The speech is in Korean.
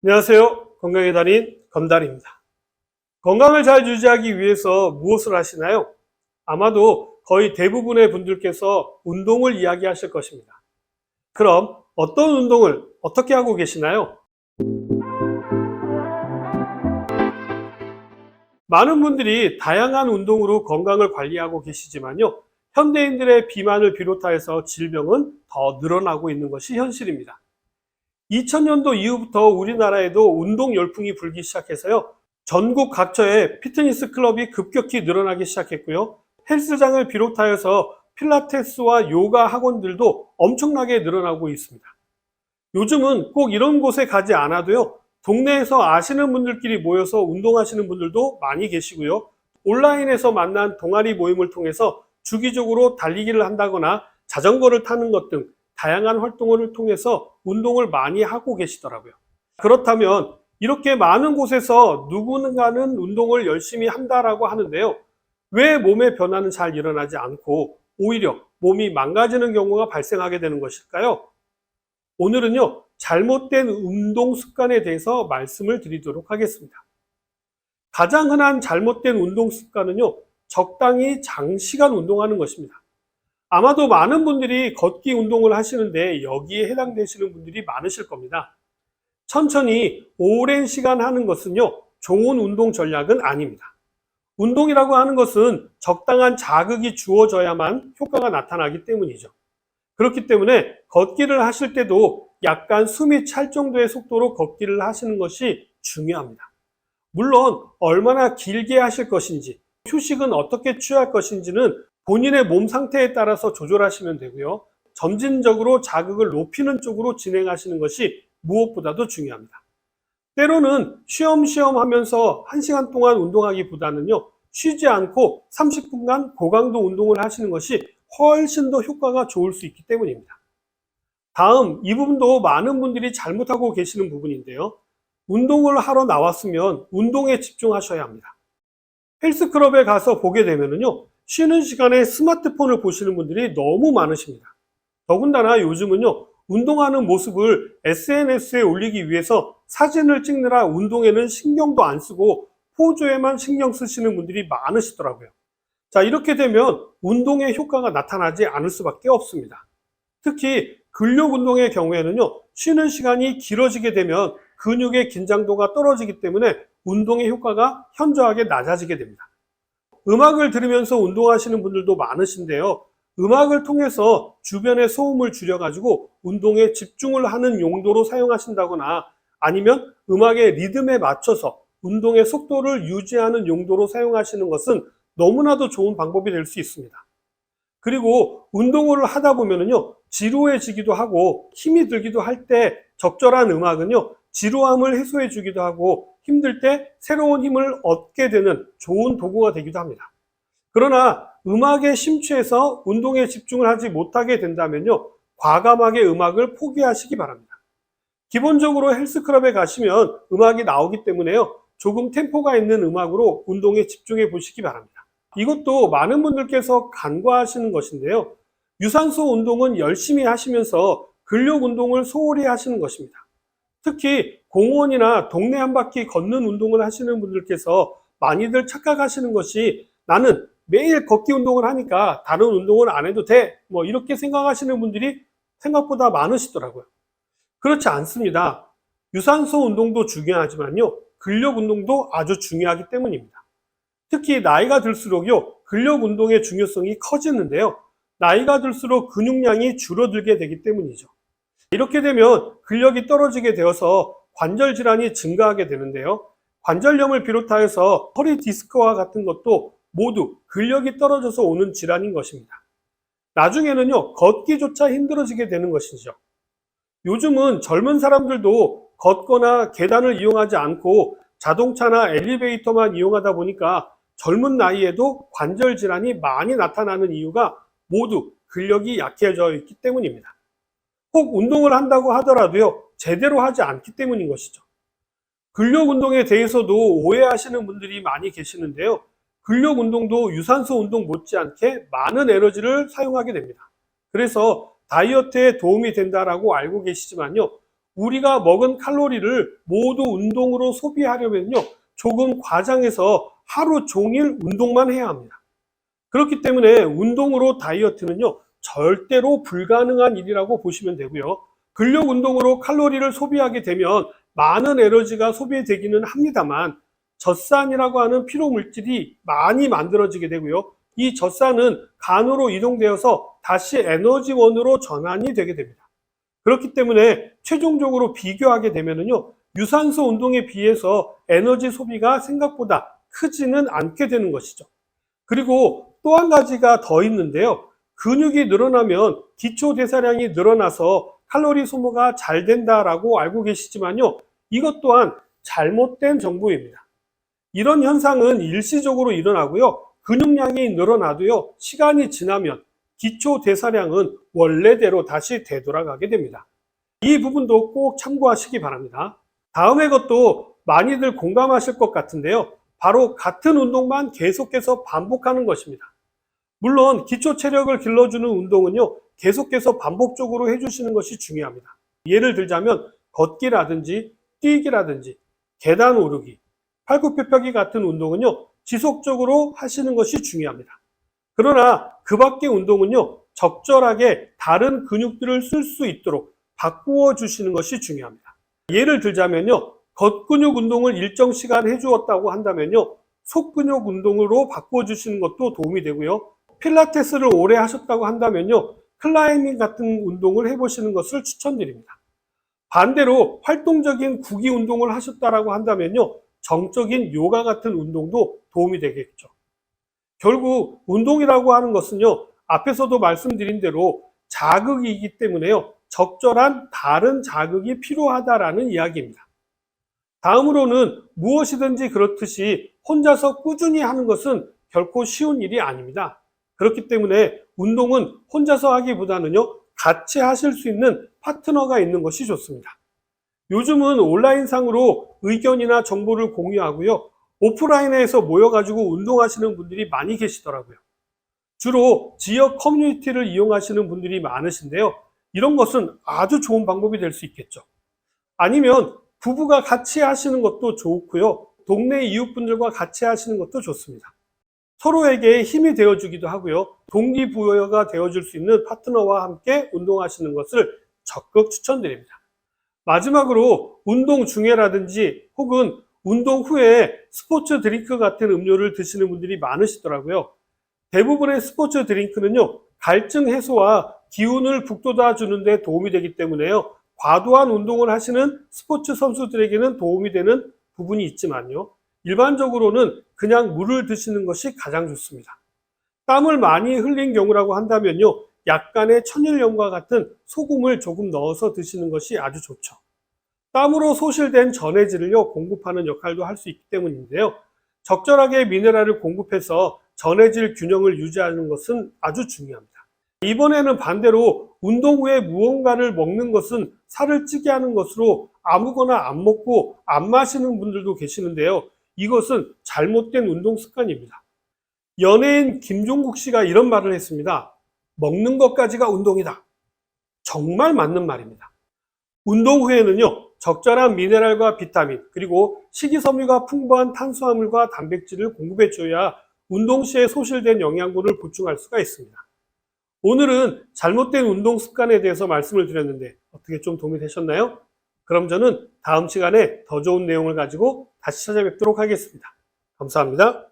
안녕하세요. 건강의 달인 건달입니다. 건강을 잘 유지하기 위해서 무엇을 하시나요? 아마도 거의 대부분의 분들께서 운동을 이야기하실 것입니다. 그럼 어떤 운동을 어떻게 하고 계시나요? 많은 분들이 다양한 운동으로 건강을 관리하고 계시지만요. 현대인들의 비만을 비롯하여서 질병은 더 늘어나고 있는 것이 현실입니다. 2000년도 이후부터 우리나라에도 운동 열풍이 불기 시작해서요. 전국 각처에 피트니스 클럽이 급격히 늘어나기 시작했고요. 헬스장을 비롯하여서 필라테스와 요가 학원들도 엄청나게 늘어나고 있습니다. 요즘은 꼭 이런 곳에 가지 않아도요. 동네에서 아시는 분들끼리 모여서 운동하시는 분들도 많이 계시고요. 온라인에서 만난 동아리 모임을 통해서 주기적으로 달리기를 한다거나 자전거를 타는 것 등 다양한 활동을 통해서 운동을 많이 하고 계시더라고요. 그렇다면 이렇게 많은 곳에서 누군가는 운동을 열심히 한다라고 하는데요. 왜 몸의 변화는 잘 일어나지 않고 오히려 몸이 망가지는 경우가 발생하게 되는 것일까요? 오늘은요, 잘못된 운동 습관에 대해서 말씀을 드리도록 하겠습니다. 가장 흔한 잘못된 운동 습관은요, 적당히 장시간 운동하는 것입니다. 아마도 많은 분들이 걷기 운동을 하시는데 여기에 해당되시는 분들이 많으실 겁니다. 천천히 오랜 시간 하는 것은요, 좋은 운동 전략은 아닙니다. 운동이라고 하는 것은 적당한 자극이 주어져야만 효과가 나타나기 때문이죠. 그렇기 때문에 걷기를 하실 때도 약간 숨이 찰 정도의 속도로 걷기를 하시는 것이 중요합니다. 물론 얼마나 길게 하실 것인지, 휴식은 어떻게 취할 것인지는 본인의 몸 상태에 따라서 조절하시면 되고요. 점진적으로 자극을 높이는 쪽으로 진행하시는 것이 무엇보다도 중요합니다. 때로는 쉬엄쉬엄 하면서 1시간 동안 운동하기보다는요, 쉬지 않고 30분간 고강도 운동을 하시는 것이 훨씬 더 효과가 좋을 수 있기 때문입니다. 다음, 이 부분도 많은 분들이 잘못하고 계시는 부분인데요. 운동을 하러 나왔으면 운동에 집중하셔야 합니다. 헬스클럽에 가서 보게 되면요, 쉬는 시간에 스마트폰을 보시는 분들이 너무 많으십니다. 더군다나 요즘은요, 운동하는 모습을 SNS에 올리기 위해서 사진을 찍느라 운동에는 신경도 안 쓰고 포즈에만 신경 쓰시는 분들이 많으시더라고요. 자, 이렇게 되면 운동의 효과가 나타나지 않을 수밖에 없습니다. 특히 근력 운동의 경우에는요, 쉬는 시간이 길어지게 되면 근육의 긴장도가 떨어지기 때문에 운동의 효과가 현저하게 낮아지게 됩니다. 음악을 들으면서 운동하시는 분들도 많으신데요. 음악을 통해서 주변의 소음을 줄여가지고 운동에 집중을 하는 용도로 사용하신다거나 아니면 음악의 리듬에 맞춰서 운동의 속도를 유지하는 용도로 사용하시는 것은 너무나도 좋은 방법이 될 수 있습니다. 그리고 운동을 하다 보면요, 지루해지기도 하고 힘이 들기도 할 때 적절한 음악은요, 지루함을 해소해 주기도 하고 힘들 때 새로운 힘을 얻게 되는 좋은 도구가 되기도 합니다. 그러나 음악에 심취해서 운동에 집중을 하지 못하게 된다면요, 과감하게 음악을 포기하시기 바랍니다. 기본적으로 헬스클럽에 가시면 음악이 나오기 때문에요, 조금 템포가 있는 음악으로 운동에 집중해 보시기 바랍니다. 이것도 많은 분들께서 간과하시는 것인데요. 유산소 운동은 열심히 하시면서 근력 운동을 소홀히 하시는 것입니다. 특히 공원이나 동네 한 바퀴 걷는 운동을 하시는 분들께서 많이들 착각하시는 것이 나는 매일 걷기 운동을 하니까 다른 운동을 안 해도 돼. 이렇게 생각하시는 분들이 생각보다 많으시더라고요. 그렇지 않습니다. 유산소 운동도 중요하지만요. 근력 운동도 아주 중요하기 때문입니다. 특히 나이가 들수록요, 근력 운동의 중요성이 커지는데요. 나이가 들수록 근육량이 줄어들게 되기 때문이죠. 이렇게 되면 근력이 떨어지게 되어서 관절 질환이 증가하게 되는데요. 관절염을 비롯하여서 허리 디스크와 같은 것도 모두 근력이 떨어져서 오는 질환인 것입니다. 나중에는요, 걷기조차 힘들어지게 되는 것이죠. 요즘은 젊은 사람들도 걷거나 계단을 이용하지 않고 자동차나 엘리베이터만 이용하다 보니까 젊은 나이에도 관절 질환이 많이 나타나는 이유가 모두 근력이 약해져 있기 때문입니다. 꼭 운동을 한다고 하더라도요, 제대로 하지 않기 때문인 것이죠. 근력 운동에 대해서도 오해하시는 분들이 많이 계시는데요. 근력 운동도 유산소 운동 못지않게 많은 에너지를 사용하게 됩니다. 그래서 다이어트에 도움이 된다라고 알고 계시지만요, 우리가 먹은 칼로리를 모두 운동으로 소비하려면요, 조금 과장해서 하루 종일 운동만 해야 합니다. 그렇기 때문에 운동으로 다이어트는요, 절대로 불가능한 일이라고 보시면 되고요. 근력 운동으로 칼로리를 소비하게 되면 많은 에너지가 소비되기는 합니다만 젖산이라고 하는 피로 물질이 많이 만들어지게 되고요. 이 젖산은 간으로 이동되어서 다시 에너지원으로 전환이 되게 됩니다. 그렇기 때문에 최종적으로 비교하게 되면요, 유산소 운동에 비해서 에너지 소비가 생각보다 크지는 않게 되는 것이죠. 그리고 또 한 가지가 더 있는데요. 근육이 늘어나면 기초 대사량이 늘어나서 칼로리 소모가 잘 된다라고 알고 계시지만요, 이것 또한 잘못된 정보입니다. 이런 현상은 일시적으로 일어나고요, 근육량이 늘어나도요, 시간이 지나면 기초 대사량은 원래대로 다시 되돌아가게 됩니다. 이 부분도 꼭 참고하시기 바랍니다. 다음의 것도 많이들 공감하실 것 같은데요. 바로 같은 운동만 계속해서 반복하는 것입니다. 물론 기초 체력을 길러주는 운동은요, 계속해서 반복적으로 해주시는 것이 중요합니다. 예를 들자면 걷기라든지 뛰기라든지 계단 오르기, 팔굽혀펴기 같은 운동은요, 지속적으로 하시는 것이 중요합니다. 그러나 그 밖의 운동은요, 적절하게 다른 근육들을 쓸 수 있도록 바꾸어 주시는 것이 중요합니다. 예를 들자면요, 겉근육 운동을 일정 시간 해주었다고 한다면요, 속근육 운동으로 바꾸어 주시는 것도 도움이 되고요. 필라테스를 오래 하셨다고 한다면요, 클라이밍 같은 운동을 해보시는 것을 추천드립니다. 반대로 활동적인 구기 운동을 하셨다고 한다면요, 정적인 요가 같은 운동도 도움이 되겠죠. 결국 운동이라고 하는 것은요, 앞에서도 말씀드린 대로 자극이기 때문에요, 적절한 다른 자극이 필요하다라는 이야기입니다. 다음으로는 무엇이든지 그렇듯이 혼자서 꾸준히 하는 것은 결코 쉬운 일이 아닙니다. 그렇기 때문에 운동은 혼자서 하기보다는요, 같이 하실 수 있는 파트너가 있는 것이 좋습니다. 요즘은 온라인상으로 의견이나 정보를 공유하고요, 오프라인에서 모여가지고 운동하시는 분들이 많이 계시더라고요. 주로 지역 커뮤니티를 이용하시는 분들이 많으신데요, 이런 것은 아주 좋은 방법이 될 수 있겠죠. 아니면 부부가 같이 하시는 것도 좋고요, 동네 이웃분들과 같이 하시는 것도 좋습니다. 서로에게 힘이 되어주기도 하고요, 동기부여가 되어줄 수 있는 파트너와 함께 운동하시는 것을 적극 추천드립니다. 마지막으로 운동 중에라든지 혹은 운동 후에 스포츠 드링크 같은 음료를 드시는 분들이 많으시더라고요. 대부분의 스포츠 드링크는요, 갈증 해소와 기운을 북돋아 주는데 도움이 되기 때문에요, 과도한 운동을 하시는 스포츠 선수들에게는 도움이 되는 부분이 있지만요, 일반적으로는 그냥 물을 드시는 것이 가장 좋습니다. 땀을 많이 흘린 경우라고 한다면요, 약간의 천일염과 같은 소금을 조금 넣어서 드시는 것이 아주 좋죠. 땀으로 소실된 전해질을요, 공급하는 역할도 할 수 있기 때문인데요, 적절하게 미네랄을 공급해서 전해질 균형을 유지하는 것은 아주 중요합니다. 이번에는 반대로 운동 후에 무언가를 먹는 것은 살을 찌게 하는 것으로 아무거나 안 먹고 안 마시는 분들도 계시는데요, 이것은 잘못된 운동 습관입니다. 연예인 김종국 씨가 이런 말을 했습니다. 먹는 것까지가 운동이다. 정말 맞는 말입니다. 운동 후에는요, 적절한 미네랄과 비타민, 그리고 식이섬유가 풍부한 탄수화물과 단백질을 공급해 줘야 운동 시에 소실된 영양분을 보충할 수가 있습니다. 오늘은 잘못된 운동 습관에 대해서 말씀을 드렸는데 어떻게 좀 도움이 되셨나요? 그럼 저는 다음 시간에 더 좋은 내용을 가지고 다시 찾아뵙도록 하겠습니다. 감사합니다.